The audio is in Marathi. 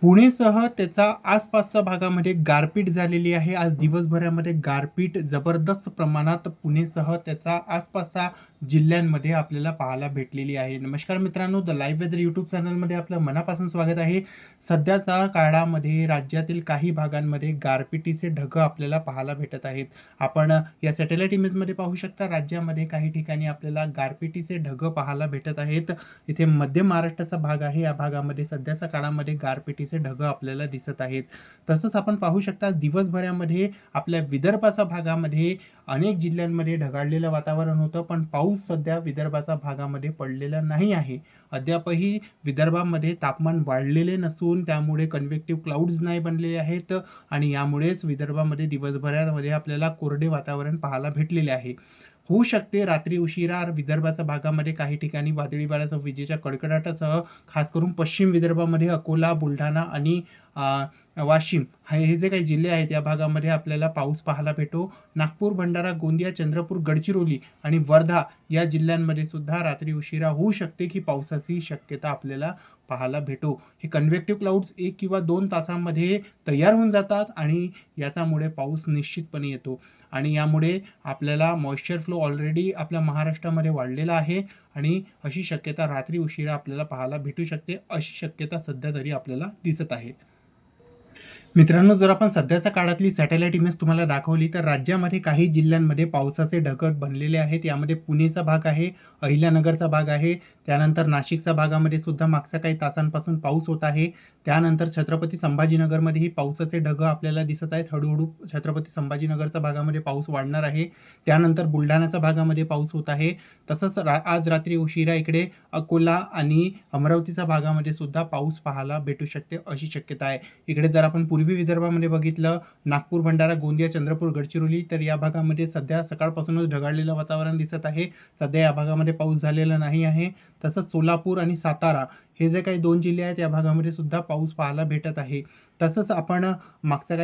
पुणेसह त्याच्या आसपासच्या भागामध्ये गारपीट झालेली आहे. आज दिवसभरामध्ये गारपीट जबरदस्त प्रमाणात पुणेसह त्याच्या आसपासच्या जिल्ह्यांमध्ये आपल्याला पाहायला भेटलेली आहे. नमस्कार मित्रांनो, द लाईव्ह वेदर यूट्यूब चॅनलमध्ये आपलं मनापासून स्वागत आहे. सध्याच्या काळामध्ये राज्यातील काही भागांमध्ये गारपिटीचे ढग आपल्याला पाहायला भेटत आहेत. आपण या सॅटेलाईट इमेजमध्ये पाहू शकता, राज्यामध्ये काही ठिकाणी आपल्याला गारपिटीचे ढग पाहायला भेटत आहेत. इथे मध्य महाराष्ट्राचा भाग आहे. या भागामध्ये सध्याच्या काळामध्ये गारपिटीचे ढग आपल्याला दिसत आहेत. तसंच आपण पाहू शकता, दिवसभरामध्ये आपल्या विदर्भाच्या भागामध्ये अनेक जिल्ह्यांमध्ये ढगाळलेलं वातावरण होतं, पण पाऊस सध्या विदर्भाच्या भागामध्ये पडलेला नाही आहे. अद्यापही विदर्भामध्ये तापमान वाढलेले नसून त्यामुळे कन्व्हेक्टिव्ह क्लाउड्स नाही बनलेले आहेत आणि यामुळेच विदर्भामध्ये दिवसभरामध्ये आपल्याला कोरडे वातावरण पाहायला भेटलेले आहे. होऊ शकते रात्री उशिरा विदर्भाच्या भागामध्ये काही ठिकाणी वादळी वाऱ्यासह विजेच्या कडकडाटासह खास करून पश्चिम विदर्भामध्ये अकोला, बुलढाणा आणि वाशिम हे जे काही जिल्हे आहेत या भागामध्ये आपल्याला पाऊस पाहायला भेटो. नागपूर, भंडारा, गोंदिया, चंद्रपूर, गडचिरोली आणि वर्धा या जिल्ह्यांमध्ये सुद्धा रात्री उशिरा होऊ शकते की पावसाची शक्यता आपल्याला पाहायला भेटो. हे कन्व्हेक्टिव्ह क्लाउड्स 1 किंवा 2 तासांमध्ये तयार होऊन जातात आणि याच्यामुळे पाऊस निश्चितपणे येतो आणि यामुळे आपल्याला मॉइश्चर फ्लो ऑलरेडी आपल्या महाराष्ट्रामध्ये वाढलेला आहे आणि अशी शक्यता रात्री उशिरा आपल्याला पाहायला भेटू शकते. अशी शक्यता सध्या तरी आपल्याला दिसत आहे. मित्रांनो, जर आपण सध्याच्या काळातली सॅटेलाईट इमेज तुम्हाला दाखवली तर राज्यामध्ये काही जिल्ह्यांमध्ये पावसाचे ढग बनलेले आहेत. यामध्ये पुणेचा भाग आहे, अहिल्यानगरचा भाग आहे, त्यानंतर नाशिकच्या भागामध्ये सुद्धा मागच्या काही तासांपासून पाऊस होत आहे. त्यानंतर छत्रपती संभाजीनगरमध्येही पावसाचे ढग आपल्याला दिसत आहेत. हळूहळू छत्रपती संभाजीनगरच्या भागामध्ये पाऊस वाढणार आहे. त्यानंतर बुलढाण्याच्या भागामध्ये पाऊस होत आहे. तसंच आज रात्री उशिरा इकडे अकोला आणि अमरावतीच्या भागामध्ये सुद्धा पाऊस पाहायला भेटू शकते, अशी शक्यता आहे. इकडे जर आपण पूर्वी विदर्भामध्ये बघितलं, नागपूर, भंडारा, गोंदिया, चंद्रपूर, गडचिरोली, तर या भागामध्ये सध्या सकाळपासूनच ढगाळलेलं वातावरण दिसत आहे. सध्या या भागामध्ये पाऊस झालेला नाही आहे. तसंच सोलापूर आणि सातारा हे जे काही 2 जिल्हे आहेत या भागामध्ये सुद्धा पाऊस पाहायला भेटत आहे. तसंच आपण मागच्या